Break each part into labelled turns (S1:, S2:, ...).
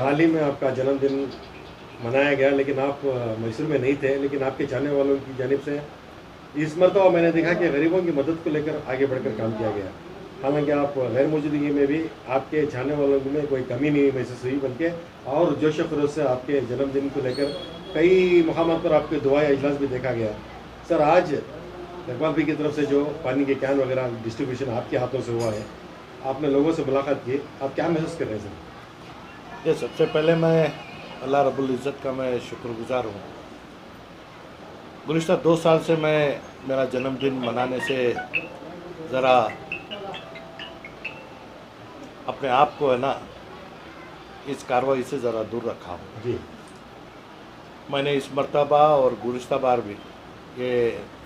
S1: हाल ही में आपका जन्मदिन मनाया गया, लेकिन आप मैसूर में नहीं थे, लेकिन आपके चाहने वालों की जानिब से इस मरतबा मैंने देखा कि गरीबों की मदद को लेकर आगे बढ़कर काम किया गया। हालांकि आप गैर मौजूदगी में भी आपके चाहने वालों में कोई कमी नहीं महसूस हुई, बल्कि और जोश खरोश से आपके जन्मदिन को लेकर कई मुकामात पर आपके दुआ या इजलास भी देखा गया। सर, आज इकबाल भाई की तरफ से जो पानी के कैन वगैरह डिस्ट्रीब्यूशन आपके हाथों से हुआ है, आपने लोगों से मुलाकात की, आप क्या महसूस कर रहे हैं सर?
S2: ये सबसे पहले मैं अल्लाह रब्बुल इज़्ज़त का मैं शुक्रगुजार हूँ। गुज़िश्ता 2 साल से मैं मेरा जन्मदिन मनाने से ज़रा अपने आप को है ना इस कार्रवाई से ज़रा दूर रखा हूँ
S1: जी।
S2: मैंने इस मर्तबा और गुज़िश्ता बार भी ये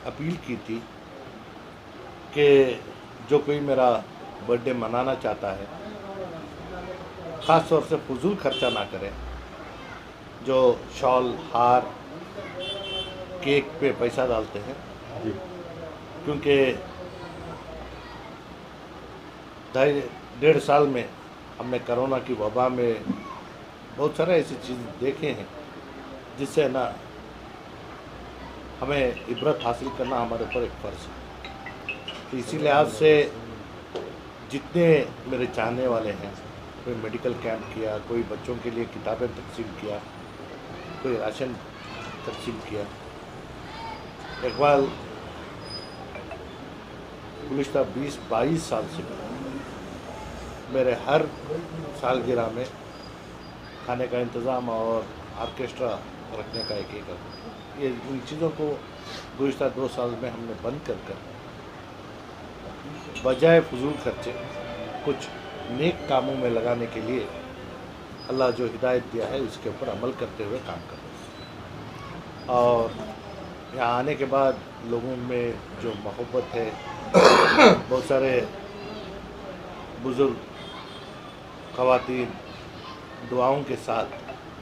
S2: अपील की थी कि जो कोई मेरा बर्थडे मनाना चाहता है ख़ास तौर से फजूल खर्चा ना करें। जो शॉल, हार, केक पे पैसा डालते हैं,
S1: जी।
S2: क्योंकि 2.5 साल में हमने कोरोना की वबा में बहुत सारे ऐसी चीज़ देखे हैं जिससे ना हमें इबरत हासिल करना हमारे ऊपर एक फ़र्ज़ है। तो इसी लिहाज से जितने मेरे चाहने वाले हैं, कोई मेडिकल कैंप किया, कोई बच्चों के लिए किताबें तकसीम किया, कोई राशन तकसीम किया। इकबाल गुज़िश्ता 20-22 साल से मेरे हर सालगिरह में खाने का इंतज़ाम और ऑर्केस्ट्रा रखने का एक ये इन चीज़ों को गुज़िश्ता 2 साल में हमने बंद कर बजाय फजूल खर्चे कुछ नेक कामों में लगाने के लिए अल्लाह जो हिदायत दिया है उसके ऊपर अमल करते हुए काम कर रहे हैं। और यहाँ आने के बाद लोगों में जो मोहब्बत है, बहुत सारे बुज़ुर्ग ख़वातीन दुआओं के साथ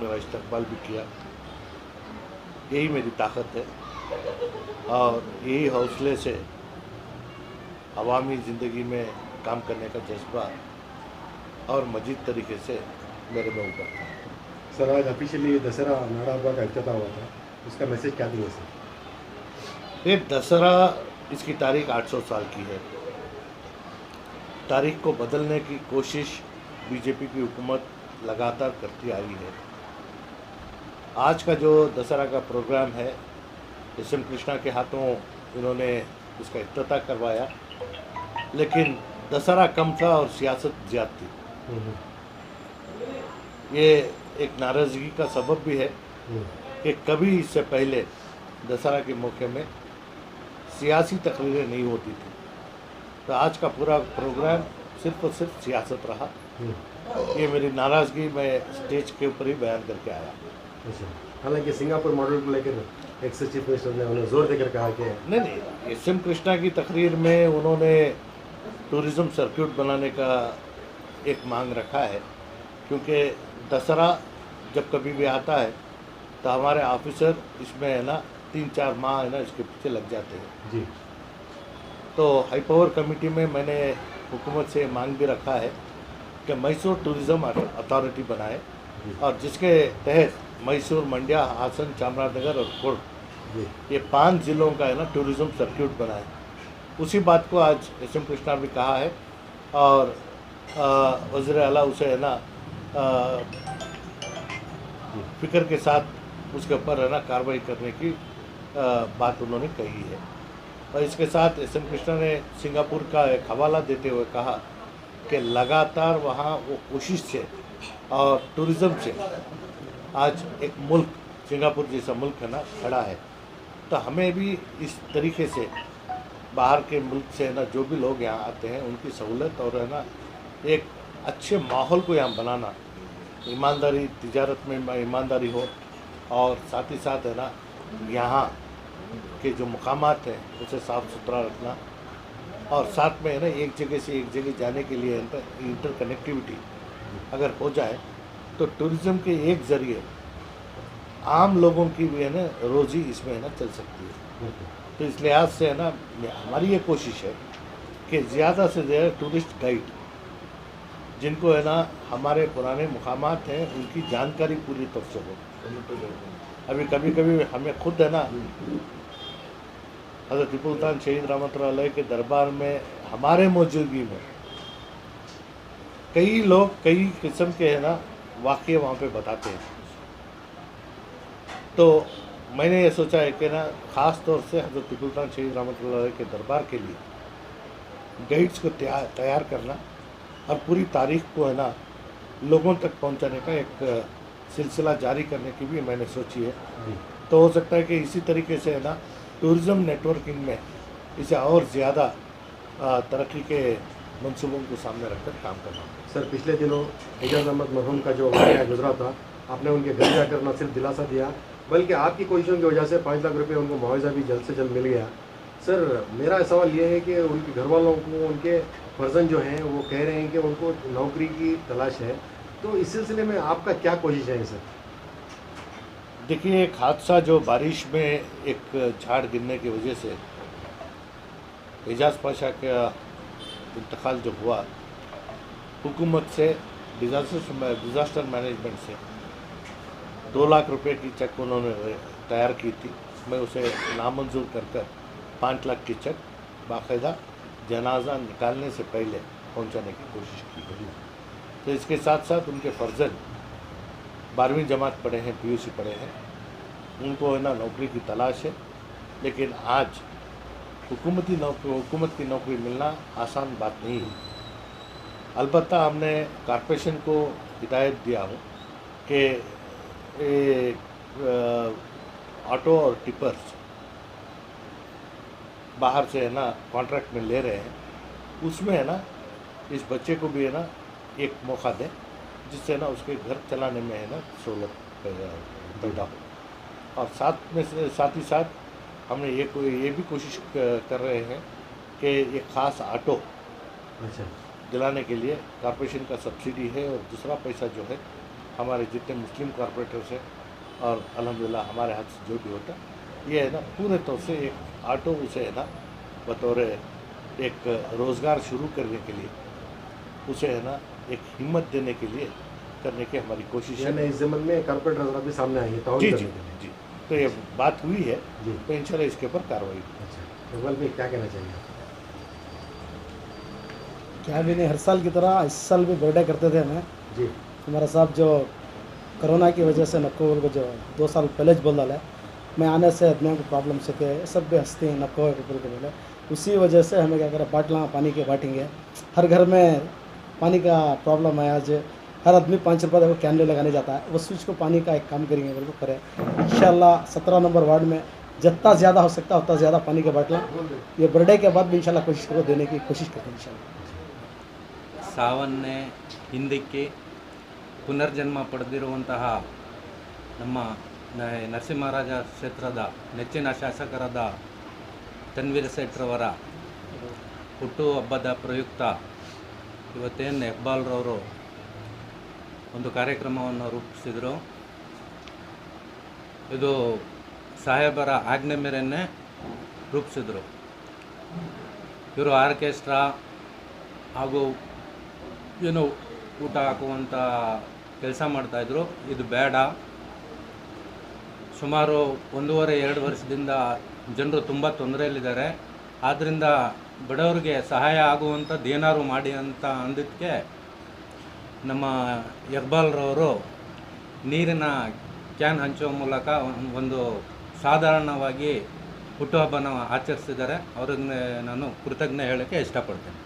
S2: मेरा इस्तकबाल भी किया। यही मेरी ताकत है और यही हौसले से अवामी ज़िंदगी में काम करने का जज्बा और मजीद तरीके से मेरे में उभरता है।
S1: सर, आज ऑफिशियली दशहरा नाड़ाबा का इफ्तिताह हुआ था, उसका मैसेज क्या देंगे सर?
S2: ये दशहरा इसकी तारीख 800 साल की है। तारीख को बदलने की कोशिश बीजेपी की हुकूमत लगातार करती आई है। आज का जो दशहरा का प्रोग्राम है, एस.एम. कृष्णा के हाथों इन्होंने इसका इफ्तिताह करवाया, लेकिन दशहरा कम था और सियासत ज़्यादा थी। ये एक नाराज़गी का सबब भी है कि कभी इससे पहले दशहरा के मौके में सियासी तकरीरें नहीं होती थी। तो आज का पूरा प्रोग्राम सिर्फ और सिर्फ सियासत रहा। ये मेरी नाराज़गी मैं स्टेज के ऊपर ही बयान करके आया।
S1: हालांकि सिंगापुर मॉडल को लेकर एक्स चीफ मिनिस्टर ने उन्हें जोर देकर कहा कि
S2: नहीं, एस.एम. कृष्णा की तकरीर में उन्होंने टूरिज़्म सर्किट बनाने का एक मांग रखा है, क्योंकि दशहरा जब कभी भी आता है तो हमारे ऑफिसर इसमें है ना 3-4 माह है ना इसके पीछे लग जाते हैं
S1: जी।
S2: तो हाई पावर कमेटी में मैंने हुकूमत से मांग भी रखा है कि मैसूर टूरिज़्म अथॉरिटी बनाए और जिसके तहत मैसूर, मंड्या, हासन, चामराजनगर और कुर्ग ये 5 ज़िलों का है ना टूरिज़्म सर्किट बनाए। उसी बात को आज एस.एम. कृष्णा भी कहा है और वज़ीर आला उसे है ना फ़िक्र के साथ उसके ऊपर है ना कार्रवाई करने की बात उन्होंने कही है। और इसके साथ एस.एम. कृष्णा ने सिंगापुर का एक हवाला देते हुए कहा कि लगातार वहाँ वो कोशिश से और टूरिज़्म से आज एक मुल्क, सिंगापुर जैसा मुल्क है ना खड़ा है। तो हमें भी इस तरीके से बाहर के मुल्क से है ना जो भी लोग यहाँ आते हैं उनकी सहूलत और है ना एक अच्छे माहौल को यहाँ बनाना, ईमानदारी, तिजारत में ईमानदारी हो और साथ ही साथ है ना यहाँ के जो मकामात हैं उसे साफ़ सुथरा रखना और साथ में है ना एक जगह से एक जगह जाने के लिए इंटर कनेक्टिविटी अगर हो जाए तो टूरिज़्म के एक ज़रिए आम लोगों की भी है ना रोज़ी इसमें है ना चल सकती है। तो इस लिहाज से है ना हमारी ये कोशिश है कि ज़्यादा से ज़्यादा टूरिस्ट गाइड जिनको है ना हमारे पुराने मुकामात हैं उनकी जानकारी पूरी तरह से हो। अभी कभी कभी हमें खुद है ना हज़रत टीपू सुल्तान शहीद रहमतुल्लाह अलैह के दरबार में हमारे मौजूदगी में कई लोग कई किस्म के है ना वाक़े वहाँ पे बताते हैं। तो मैंने ये सोचा है कि ना ख़ास तौर से हज़रत टीपू सुल्तान शहीद रहमतुल्लाह अलैह के दरबार के लिए गाइड्स को तैयार करना और पूरी तारीख को है ना लोगों तक पहुंचाने का एक सिलसिला जारी करने की भी मैंने सोची है। तो हो सकता है कि इसी तरीके से है ना टूरिज़्म नेटवर्किंग में इसे और ज़्यादा तरक्की के मंसूबों को सामने रखकर काम करना।
S1: सर, पिछले दिनों एजाज अहमद मरहूम का जो वाक़या गुजरा था, आपने उनके घर जाकर न सिर्फ दिलासा दिया बल्कि आपकी कोशिशों की वजह से 5 लाख रुपए उनको मुआवजा भी जल्द से जल्द मिल गया। सर, मेरा सवाल ये है कि उनके घर वालों को उनके फर्जन जो हैं वो कह रहे हैं कि उनको नौकरी की तलाश है, तो इस सिलसिले में आपका क्या कोशिश है सर?
S2: देखिए, एक हादसा जो बारिश में एक झाड़ गिरने की वजह से एजाज पाशा का इंतकाल जो हुआ, हुकूमत से डिज़ास्टर मैनेजमेंट से 2 लाख रुपए की चेक उन्होंने तैयार की थी। मैं उसे नामंजूर कर 5 लाख की चेक बाकायदा जनाजा निकालने से पहले पहुंचाने की कोशिश की गई। तो इसके साथ साथ उनके फर्जन 12वीं जमात पढ़े हैं, PUC पढ़े हैं, उनको है ना नौकरी की तलाश है। लेकिन आज हुकूमत की नौकरी मिलना आसान बात नहीं है। अलबत्ता हमने कॉर्पोरेशन को हिदायत दिया हो कि ऑटो और टिपर्स बाहर से है ना कॉन्ट्रैक्ट में ले रहे हैं, उसमें है ना इस बच्चे को भी है ना एक मौका दें जिससे ना उसके घर चलाने में है ना सहूलत पैदा हो। और साथ ही साथ हमने ये भी कोशिश कर रहे हैं कि एक ख़ास ऑटो दिलाने के लिए कॉर्पोरेशन का सब्सिडी है और दूसरा पैसा जो है हमारे जितने मुस्लिम कॉर्पोरेटर्स हैं और अल्हम्दुलिल्लाह हमारे हाथ से जो भी होता ये है ना पूरे तौर से एक ऑटो उसे है ना बतौर एक रोज़गार शुरू करने के लिए उसे है ना एक हिम्मत देने के लिए करने की हमारी कोशिश है।
S1: इस ज़मन में कॉर्पोरेट हज़रात भी सामने आएंगे तो
S2: जी, तो ये बात हुई है
S1: जी,
S2: तो इंशाल्लाह इसके ऊपर कार्रवाई।
S1: अच्छा, इकबाल भाई क्या कहना चाहिए?
S3: क्या भी नहीं, हर साल की तरह इस साल भी बर्थडे करते थे हमें
S1: जी।
S3: हमारा साहब जो कोरोना की वजह से नक्को को जो 2 साल पहले बोल डाला है, मैं आने से आदमियों को प्रॉब्लम से थे, सब भी हंसते हैं नक्को को बोले। उसी वजह से हमें क्या करें, बाटला पानी के बांटेंगे। हर घर में पानी का प्रॉब्लम है। आज हर आदमी 5 रुपये वो कैनले लगाने जाता है, वो स्विच को पानी का एक काम करेंगे, बिल्कुल करें इंशाल्लाह। 17 नंबर वार्ड में जितना ज़्यादा हो सकता है उतना ज़्यादा पानी का बाटला ये बर्थडे के बाद भी इंशाल्लाह कोशिश करो देने की कोशिश करते हैं इंशाल्लाह।
S4: ಸಾವನ್ನೇ ಹಿಂದಕ್ಕೆ ಪುನರ್ಜನ್ಮ ಪಡೆದಿರುವಂತಹ ನಮ್ಮ ನರಸಿಂಹರಾಜ ಕ್ಷೇತ್ರದ ನೆಚ್ಚಿನ ಶಾಸಕರಾದ ತನ್ವೀರ್ ಸೇಠ್ರವರ ಹುಟ್ಟುಹಬ್ಬದ ಪ್ರಯುಕ್ತ ಇವತ್ತೇನು ಇಕ್ಬಾಲ್ರವರು ಒಂದು ಕಾರ್ಯಕ್ರಮವನ್ನು ರೂಪಿಸಿದರು. ಇದು ಸಾಹೇಬರ ಆಜ್ಞೆ ಮೇರೆಯೇ ರೂಪಿಸಿದರು. ಇವರು ಆರ್ಕೆಸ್ಟ್ರಾ ಹಾಗೂ ಏನು ಊಟ ಹಾಕುವಂಥ ಕೆಲಸ ಮಾಡ್ತಾಯಿದ್ರು. ಇದು ಬೇಡ, ಸುಮಾರು 1.5-2 ವರ್ಷದಿಂದ ಜನರು ತುಂಬ ತೊಂದರೆಯಲ್ಲಿದ್ದಾರೆ, ಆದ್ದರಿಂದ ಬಡವರಿಗೆ ಸಹಾಯ ಆಗುವಂಥದ್ದು ಏನಾದ್ರು ಮಾಡಿ ಅಂತ ಅಂದಿದ್ದಕ್ಕೆ ನಮ್ಮ ಇಕ್ಬಾಲ್ರವರು ನೀರಿನ ಕ್ಯಾನ್ ಹಂಚುವ ಮೂಲಕ ಒಂದು ಸಾಧಾರಣವಾಗಿ ಹುಟ್ಟುಹಬ್ಬನ ಆಚರಿಸಿದ್ದಾರೆ. ಅವ್ರಿಗೆ ನಾನು ಕೃತಜ್ಞತೆ ಹೇಳೋಕ್ಕೆ ಇಷ್ಟಪಡ್ತೇನೆ.